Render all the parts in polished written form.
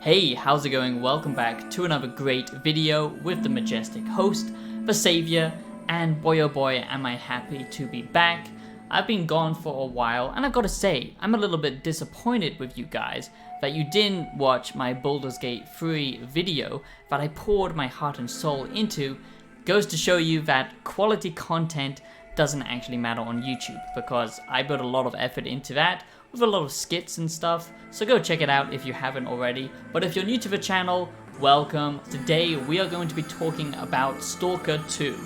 Hey, how's it going? Welcome back to another great video with the majestic host, the Savior, and boy oh boy am I happy to be back. I've been gone for a while, and I've got to say, I'm a little bit disappointed with you guys that you didn't watch my Baldur's Gate 3 video that I poured my heart and soul into. Goes to show you that quality content doesn't actually matter on YouTube, because I put a lot of effort into that with a lot of skits and stuff, so go check it out if you haven't already. But if you're new to the channel, welcome. Today we are going to be talking about Stalker 2,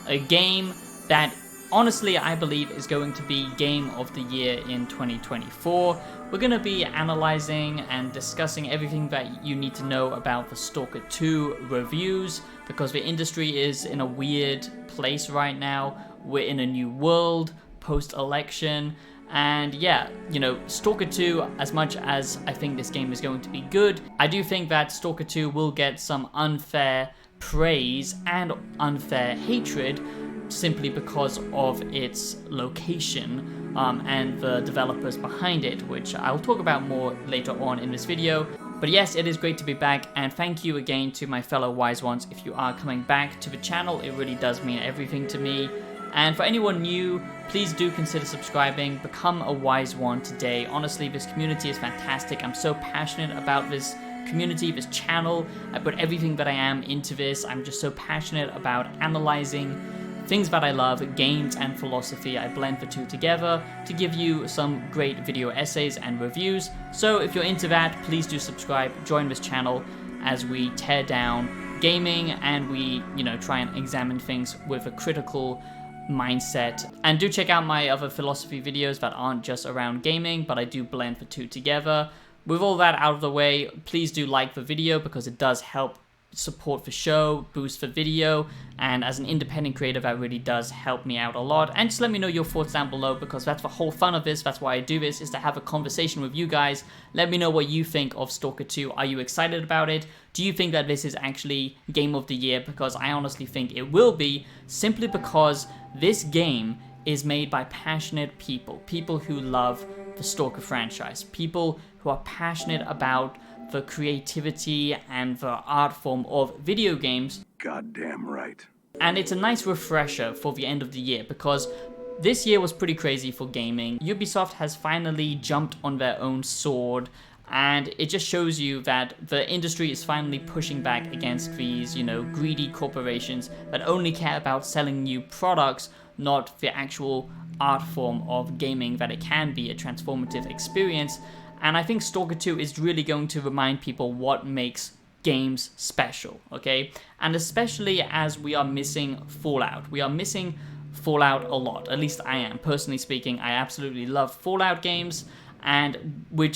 a game that honestly I believe is going to be Game of the Year in 2024. We're going to be analyzing and discussing everything that you need to know about the Stalker 2 reviews, because the industry is in a weird place right now. We're in a new world, post-election, and yeah, you know, Stalker 2, as much as I think this game is going to be good, I do think that Stalker 2 will get some unfair praise and unfair hatred simply because of its location and the developers behind it, which I'll talk about more later on in this video. But yes, it is great to be back, and thank you again to my fellow wise ones if you are coming back to the channel. It really does mean everything to me. And for anyone new, please do consider subscribing, become a wise one today. Honestly, this community is fantastic. I'm so passionate about this community, this channel. I put everything that I am into this. I'm just so passionate about analyzing things that I love, games and philosophy. I blend the two together to give you some great video essays and reviews. So if you're into that, please do subscribe, join this channel as we tear down gaming and we, try and examine things with a critical mindset. And do check out my other philosophy videos that aren't just around gaming, but I do blend the two together. With all that out of the way, please do like the video because it does help support the show, boost the video, and as an independent creator that really does help me out a lot. And just let me know your thoughts down below, because that's the whole fun of this. That's why I do this, is to have a conversation with you guys. Let me know what you think of Stalker 2. Are you excited about it? Do you think that this is actually Game of the Year? Because I honestly think it will be, simply because this game is made by passionate people who love the Stalker franchise, people who are passionate about the creativity and the art form of video games. Goddamn right. And it's a nice refresher for the end of the year, because this year was pretty crazy for gaming. Ubisoft has finally jumped on their own sword, and it just shows you that the industry is finally pushing back against these, greedy corporations that only care about selling you products, not the actual art form of gaming that it can be, a transformative experience. And I think Stalker 2 is really going to remind people what makes games special, okay? And especially as we are missing Fallout. We are missing Fallout a lot, at least I am. Personally speaking, I absolutely love Fallout games, and we're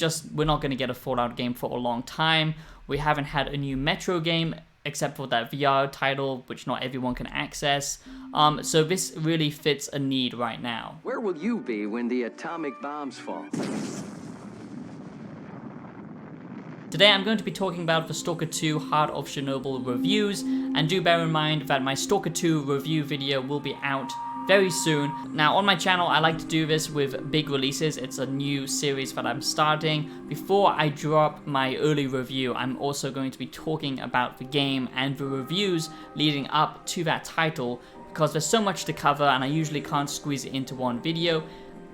not going to get a Fallout game for a long time. We haven't had a new Metro game, except for that VR title, which not everyone can access. So this really fits a need right now. Where will you be when the atomic bombs fall? Today I'm going to be talking about the Stalker 2 Heart of Chornobyl reviews, and do bear in mind that my Stalker 2 review video will be out very soon. Now on my channel I like to do this with big releases. It's a new series that I'm starting. Before I drop my early review, I'm also going to be talking about the game and the reviews leading up to that title, because there's so much to cover and I usually can't squeeze it into one video.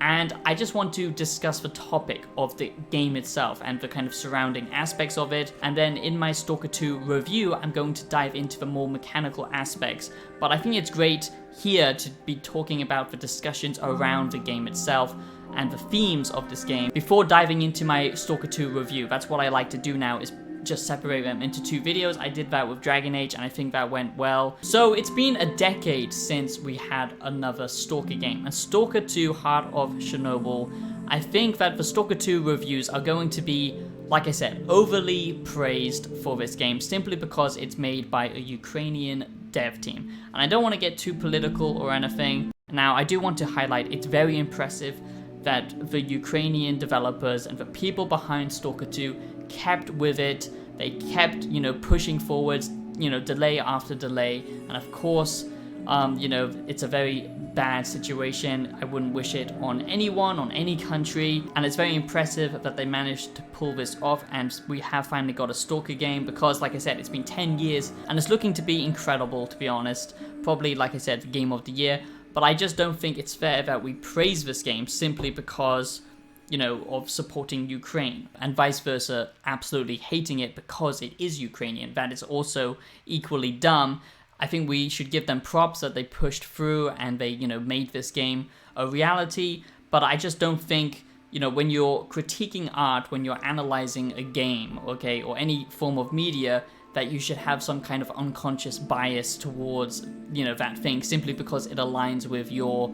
And I just want to discuss the topic of the game itself and the kind of surrounding aspects of it. And then in my Stalker 2 review, I'm going to dive into the more mechanical aspects. But I think it's great here to be talking about the discussions around the game itself and the themes of this game before diving into my Stalker 2 review. That's what I like to do now, is just separate them into two videos. I did that with Dragon Age and I think that went well. So it's been a decade since we had another Stalker game, and Stalker 2 Heart of Chornobyl, I think that the Stalker 2 reviews are going to be, like I said, overly praised for this game, simply because it's made by a Ukrainian dev team. And I don't want to get too political or anything. Now I do want to highlight, it's very impressive that the Ukrainian developers and the people behind Stalker 2 kept with it. They kept, pushing forwards, delay after delay. And of course, it's a very bad situation. I wouldn't wish it on anyone, on any country, and it's very impressive that they managed to pull this off, and we have finally got a Stalker game because, like I said, it's been 10 years and it's looking to be incredible, to be honest. Probably, like I said, the game of the year, but I just don't think it's fair that we praise this game simply because, you know, of supporting Ukraine, and vice versa, absolutely hating it because it is Ukrainian. That is also equally dumb. I think we should give them props that they pushed through and they, you know, made this game a reality. But I just don't think, you know, when you're critiquing art, when you're analyzing a game, okay, or any form of media, that you should have some kind of unconscious bias towards, you know, that thing simply because it aligns with your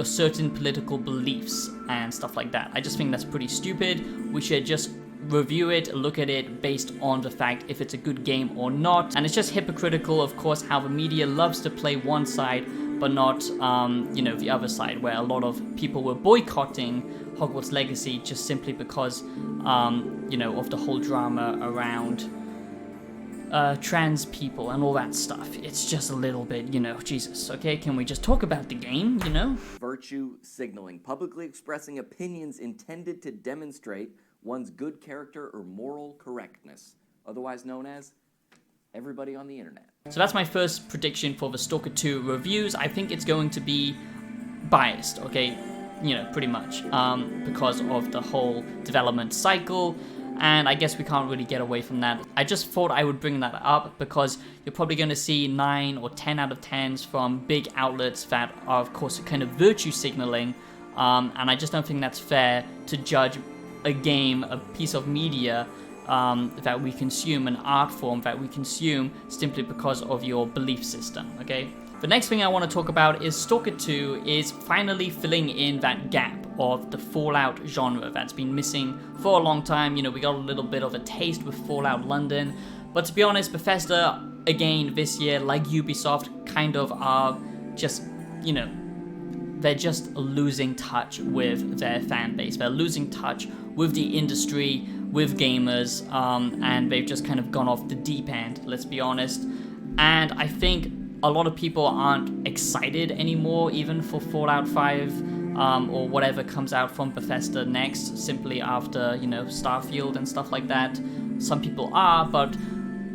certain political beliefs and stuff like that. I just think that's pretty stupid. We should just review it, look at it based on the fact if it's a good game or not. And it's just hypocritical, of course, how the media loves to play one side but not, you know, the other side, where a lot of people were boycotting Hogwarts Legacy just simply because, you know, of the whole drama around trans people and all that stuff. It's just a little bit, you know, Jesus, okay? Can we just talk about the game, you know? Virtue signaling, publicly expressing opinions intended to demonstrate one's good character or moral correctness, otherwise known as everybody on the internet. So that's my first prediction for the Stalker 2 reviews. I think it's going to be biased, okay? You know, pretty much, because of the whole development cycle. And I guess we can't really get away from that. I just thought I would bring that up because you're probably going to see 9 or 10 out of 10s from big outlets that are, of course, kind of virtue signaling. And I just don't think that's fair to judge a game, a piece of media that we consume, an art form that we consume simply because of your belief system, okay? The next thing I want to talk about is Stalker 2 is finally filling in that gap of the Fallout genre that's been missing for a long time. You know, we got a little bit of a taste with Fallout London, but to be honest, Bethesda, again, this year, like Ubisoft, kind of are just, you know, they're just losing touch with their fan base. They're losing touch with the industry, with gamers, and they've just kind of gone off the deep end, let's be honest. And I think a lot of people aren't excited anymore, even for Fallout 5 or whatever comes out from Bethesda next, simply after, you know, Starfield and stuff like that. Some people are, but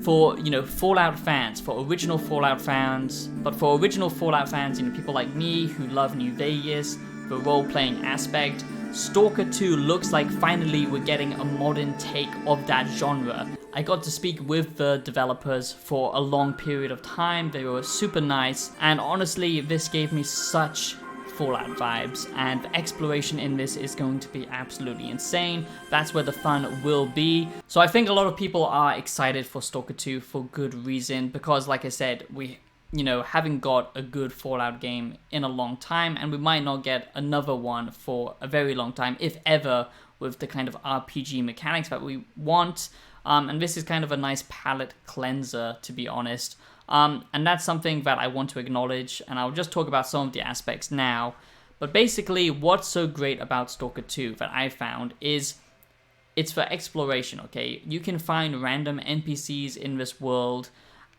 for, you know, Fallout fans, for original Fallout fans, you know, people like me who love New Vegas, the role-playing aspect, Stalker 2 looks like finally we're getting a modern take of that genre. I got to speak with the developers for a long period of time. They were super nice, and honestly, this gave me such Fallout vibes, and the exploration in this is going to be absolutely insane. That's where the fun will be. So I think a lot of people are excited for Stalker 2 for good reason, because like I said, we, you know, haven't got a good Fallout game in a long time, and we might not get another one for a very long time, if ever, with the kind of RPG mechanics that we want. And this is kind of a nice palate cleanser, to be honest. And that's something that I want to acknowledge, and I'll just talk about some of the aspects now. But basically, what's so great about Stalker 2 that I found is it's for exploration, okay? You can find random NPCs in this world,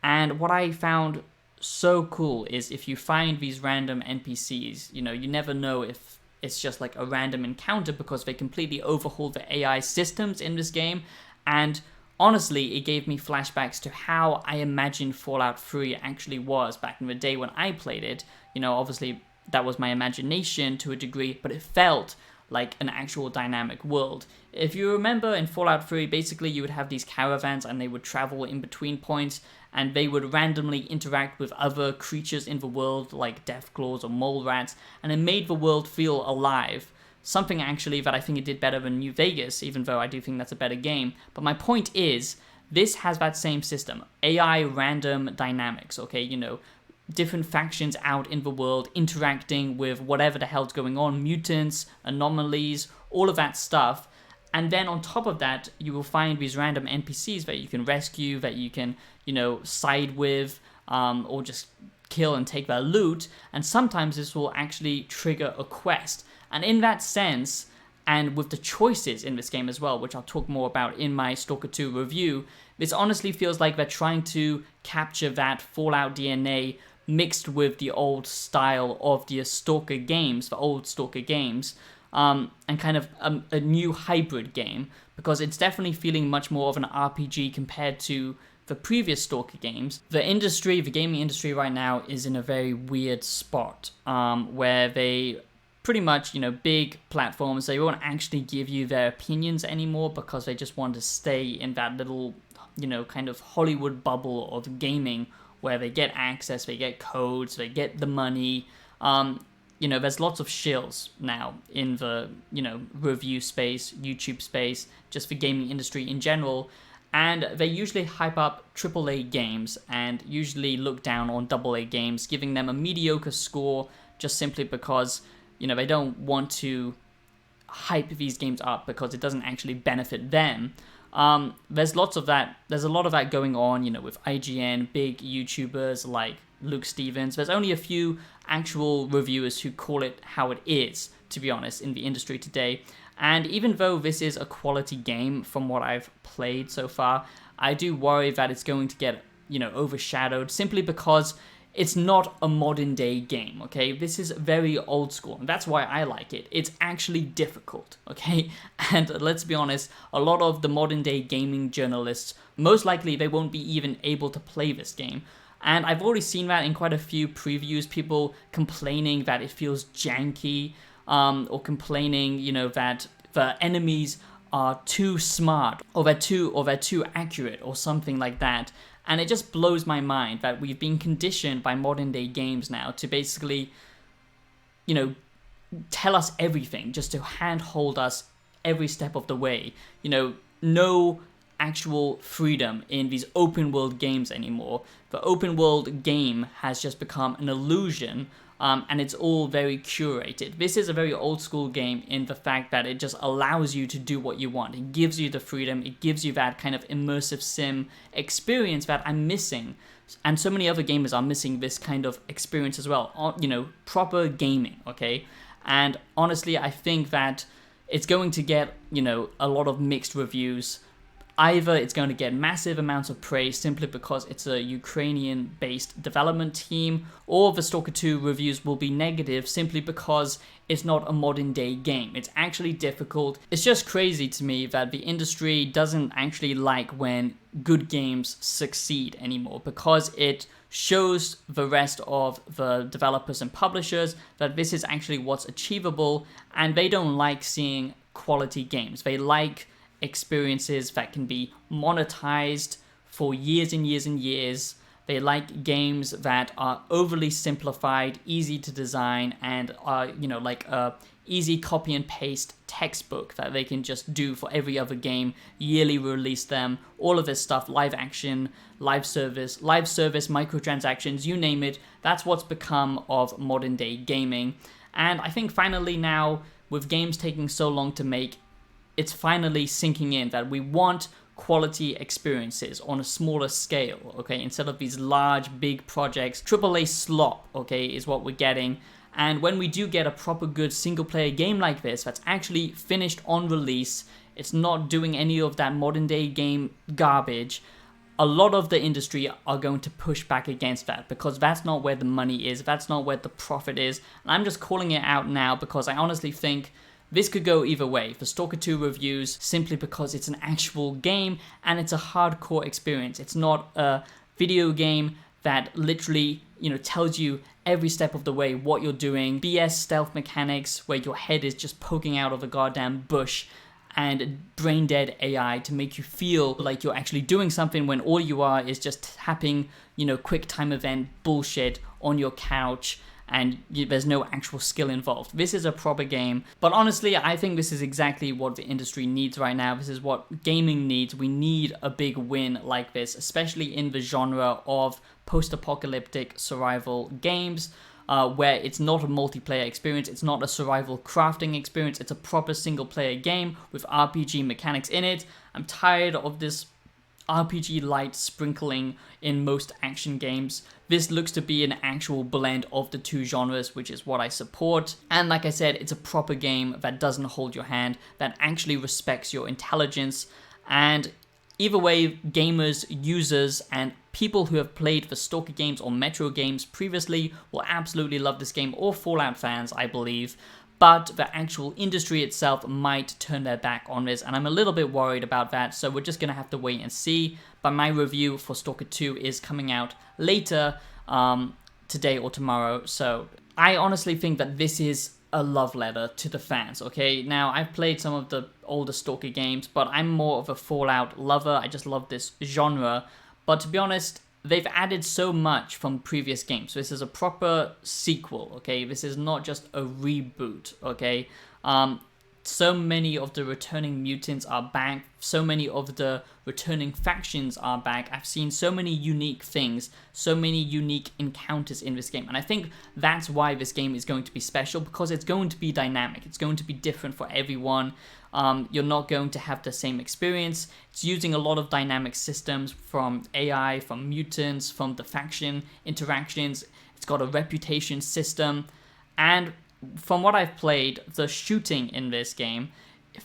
and what I found so cool is if you find these random NPCs, you know, you never know if it's just like a random encounter because they completely overhaul the AI systems in this game. And honestly, it gave me flashbacks to how I imagined Fallout 3 actually was back in the day when I played it. You know, obviously that was my imagination to a degree, but it felt like an actual dynamic world. If you remember in Fallout 3, basically you would have these caravans and they would travel in between points, and they would randomly interact with other creatures in the world like Deathclaws or mole rats, and it made the world feel alive. Something actually that I think it did better than New Vegas, even though I do think that's a better game. But my point is, this has that same system. AI random dynamics, okay? You know, different factions out in the world interacting with whatever the hell's going on, mutants, anomalies, all of that stuff. And then on top of that, you will find these random NPCs that you can rescue, that you can, you know, side with, or just kill and take their loot. And sometimes this will actually trigger a quest. And in that sense, and with the choices in this game as well, which I'll talk more about in my Stalker 2 review, this honestly feels like they're trying to capture that Fallout DNA, mixed with the old style of the Stalker games, the old Stalker games, and kind of a new hybrid game, because it's definitely feeling much more of an RPG compared to the previous Stalker games. The industry, the gaming industry right now is in a very weird spot, where they pretty much, big platforms, they won't actually give you their opinions anymore because they just want to stay in that little, kind of Hollywood bubble of gaming where they get access, they get codes, they get the money. There's lots of shills now in the, review space, YouTube space, just the gaming industry in general. And they usually hype up AAA games and usually look down on AA games, giving them a mediocre score just simply because, they don't want to hype these games up because it doesn't actually benefit them. There's a lot of that going on, with IGN, big YouTubers like Luke Stevens. There's only a few actual reviewers who call it how it is, to be honest, in the industry today. And even though this is a quality game from what I've played so far, I do worry that it's going to get, overshadowed simply because it's not a modern day game, okay? This is very old school, and that's why I like it. It's actually difficult, okay? And let's be honest, a lot of the modern day gaming journalists, most likely they won't be even able to play this game. And I've already seen that in quite a few previews, people complaining that it feels janky, or complaining, that the enemies are too smart, or they're too accurate, or something like that. And it just blows my mind that we've been conditioned by modern day games now to basically, tell us everything, just to handhold us every step of the way. No actual freedom in these open world games anymore. The open world game has just become an illusion, and it's all very curated. This is a very old school game in the fact that it just allows you to do what you want. It gives you the freedom, it gives you that kind of immersive sim experience that I'm missing. And so many other gamers are missing this kind of experience as well, proper gaming, okay? And honestly, I think that it's going to get, a lot of mixed reviews. Either it's going to get massive amounts of praise simply because it's a Ukrainian-based development team, or the Stalker 2 reviews will be negative simply because it's not a modern-day game. It's actually difficult. It's just crazy to me that the industry doesn't actually like when good games succeed anymore, because it shows the rest of the developers and publishers that this is actually what's achievable, and they don't like seeing quality games. They like experiences that can be monetized for years and years and years. They like games that are overly simplified, easy to design, and are, like a easy copy and paste textbook that they can just do for every other game, yearly release them, all of this stuff, live action, live service, microtransactions, you name it. That's what's become of modern day gaming. And I think finally now, with games taking so long to make, it's finally sinking in that we want quality experiences on a smaller scale, okay? Instead of these large, big projects, AAA slop, okay, is what we're getting. And when we do get a proper good single-player game like this that's actually finished on release, it's not doing any of that modern-day game garbage, a lot of the industry are going to push back against that, because that's not where the money is, that's not where the profit is. And I'm just calling it out now because I honestly think this could go either way for Stalker 2 reviews, simply because it's an actual game and it's a hardcore experience. It's not a video game that literally, tells you every step of the way what you're doing. BS stealth mechanics where your head is just poking out of a goddamn bush, and brain dead AI to make you feel like you're actually doing something when all you are is just tapping, quick time event bullshit on your couch, and there's no actual skill involved. This is a proper game, but honestly, I think this is exactly what the industry needs right now. This is what gaming needs. We need a big win like this, especially in the genre of post-apocalyptic survival games, where it's not a multiplayer experience, it's not a survival crafting experience, it's a proper single-player game with RPG mechanics in it. I'm tired of this RPG light sprinkling in most action games. This looks to be an actual blend of the two genres, which is what I support. And like I said, it's a proper game that doesn't hold your hand, that actually respects your intelligence. And either way, gamers, users, and people who have played the Stalker games or Metro games previously will absolutely love this game, or Fallout fans, I believe. But the actual industry itself might turn their back on this, and I'm a little bit worried about that, so we're just going to have to wait and see. But my review for Stalker 2 is coming out later, today or tomorrow, so I honestly think that this is a love letter to the fans, okay? Now, I've played some of the older Stalker games, but I'm more of a Fallout lover. I just love this genre. But to be honest, they've added so much from previous games. This is a proper sequel, okay? This is not just a reboot, okay? So many of the returning mutants are back. So many of the returning factions are back. I've seen so many unique things, so many unique encounters in this game. And I think that's why this game is going to be special, because it's going to be dynamic. It's going to be different for everyone. You're not going to have the same experience. It's using a lot of dynamic systems from AI, from mutants, from the faction interactions. It's got a reputation system. And from what I've played, the shooting in this game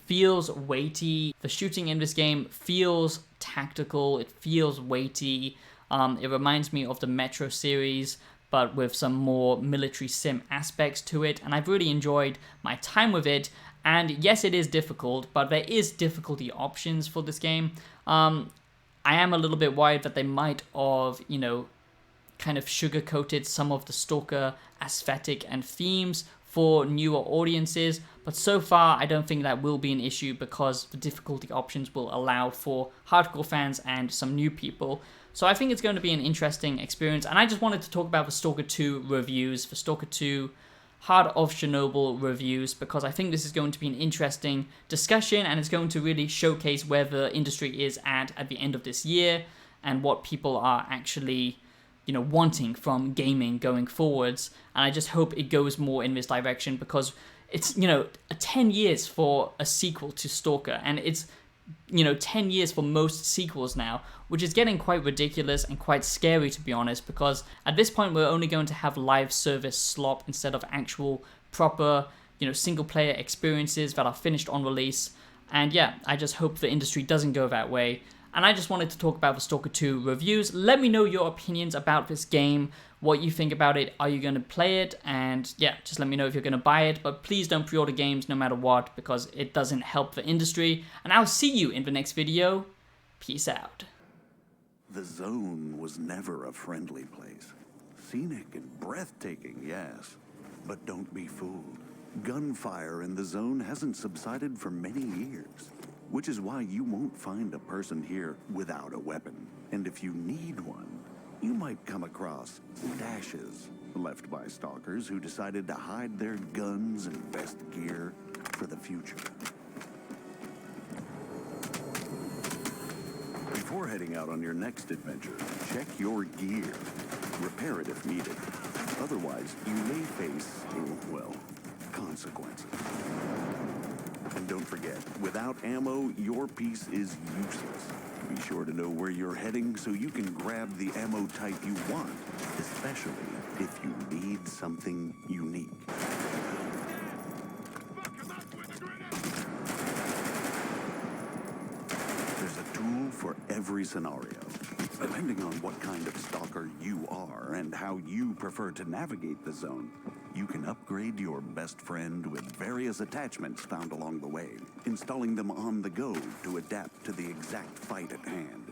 feels weighty. The shooting in this game feels tactical. It feels weighty. It reminds me of the Metro series, but with some more military sim aspects to it. And I've really enjoyed my time with it. And yes, it is difficult, but there is difficulty options for this game. I am a little bit worried that they might have, kind of sugar-coated some of the Stalker aesthetic and themes for newer audiences, but so far I don't think that will be an issue, because the difficulty options will allow for hardcore fans and some new people. So I think it's going to be an interesting experience, and I just wanted to talk about the Stalker 2 reviews, the Stalker 2 Heart of Chornobyl reviews, because I think this is going to be an interesting discussion, and it's going to really showcase where the industry is at the end of this year, and what people are actually wanting from gaming going forwards. And I just hope it goes more in this direction, because it's 10 years for a sequel to Stalker, and it's 10 years for most sequels now, which is getting quite ridiculous and quite scary, to be honest, because at this point we're only going to have live service slop instead of actual proper single player experiences that are finished on release. And yeah, I just hope the industry doesn't go that way. And I just wanted to talk about the Stalker 2 reviews. Let me know your opinions about this game, what you think about it. Are you going to play it? And yeah, just let me know if you're going to buy it. But please don't pre-order games no matter what, because it doesn't help the industry. And I'll see you in the next video. Peace out. The zone was never a friendly place. Scenic and breathtaking, yes. But don't be fooled. Gunfire in the zone hasn't subsided for many years. Which is why you won't find a person here without a weapon. And if you need one, you might come across stashes left by stalkers who decided to hide their guns and best gear for the future. Before heading out on your next adventure, check your gear. Repair it if needed. Otherwise, you may face, well, consequences. And don't forget, without ammo, your piece is useless. Be sure to know where you're heading so you can grab the ammo type you want, especially if you need something unique. There's a tool for every scenario. Depending on what kind of stalker you are and how you prefer to navigate the zone, you can upgrade your best friend with various attachments found along the way, installing them on the go to adapt to the exact fight at hand.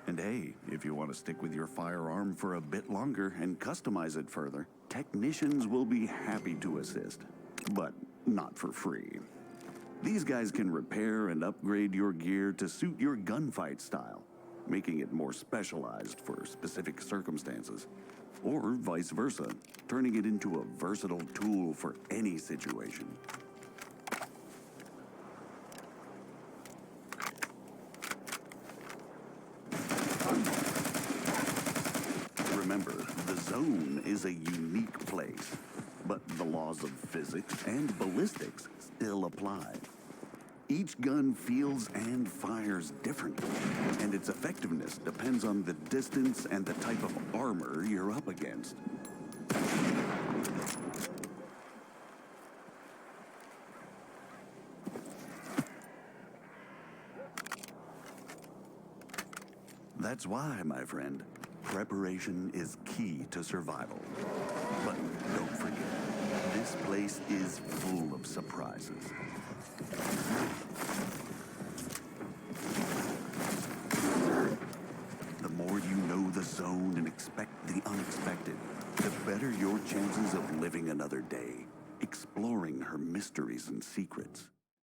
And hey, if you want to stick with your firearm for a bit longer and customize it further, technicians will be happy to assist, but not for free. These guys can repair and upgrade your gear to suit your gunfight style, making it more specialized for specific circumstances, or vice versa, turning it into a versatile tool for any situation. Remember, the zone is a unique place, but the laws of physics and ballistics still apply. Each gun feels and fires differently, and its effectiveness depends on the distance and the type of armor you're up against. That's why, my friend, preparation is key to survival. But don't forget, this place is full of surprises. The more you know the zone and expect the unexpected, the better your chances of living another day, exploring her mysteries and secrets.